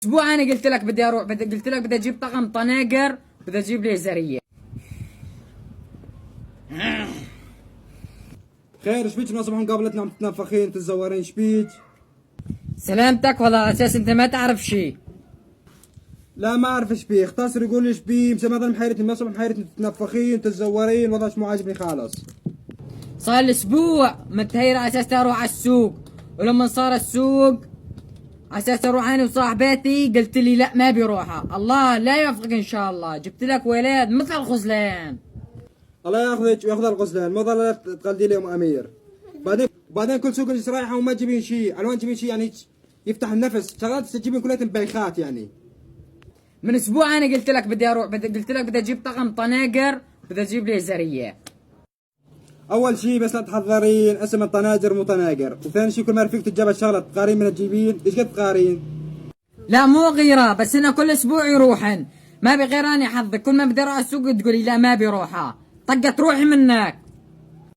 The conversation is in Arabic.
اسبوع انا قلت لك بدي اروح، قلت لك بدي اجيب طقم طناقر، بدي اجيب ليزريه. خير ايش بيك نصبح مقابلتنا عم تتنفخين تتزورين ايش بيك؟ سلامتك، والله على اساس انت ما تعرف شيء. لا ما اعرف ايش بيه، اختصر يقول لي ايش بيه، مسا مثلا محيرتني ما صبح محيرتني تتنفخين تتزورين، والله مو عاجبني خالص. صار لي اسبوع متهير على اساس اروح على السوق، ولما صار السوق على اساس اروح انا وصاحباتي قلت لي لا ما بيروحها، الله لا يوفقك ان شاء الله، جبت لك ولاد مثل الخزلان. الله ياخذك وياخذ الغزلان، ما ظل تقلدي لي ام امير. بعدين كل سوق اللي رايحه وما تجيبين شيء، على وين تجيبين شيء يعني يفتح النفس، شغلات تجيبين كليتهم بيخات يعني. من اسبوع انا قلت لك بدي اروح، قلت لك بدي اجيب طقم طناقر، بدي اجيب ليزريه. اول شيء بس لا تحضرين اسم الطناجر مو طناجر، وثاني شيء كل ما رفيق الجبل شغله تقارين من تجيبين، ايش قد تقارين؟ لا مو غيره، بس انا كل اسبوع يروحن، ما بغيراني حظك، كل ما بدي اروح السوق تقولي لا ما بيروحها، طقت روحي منك.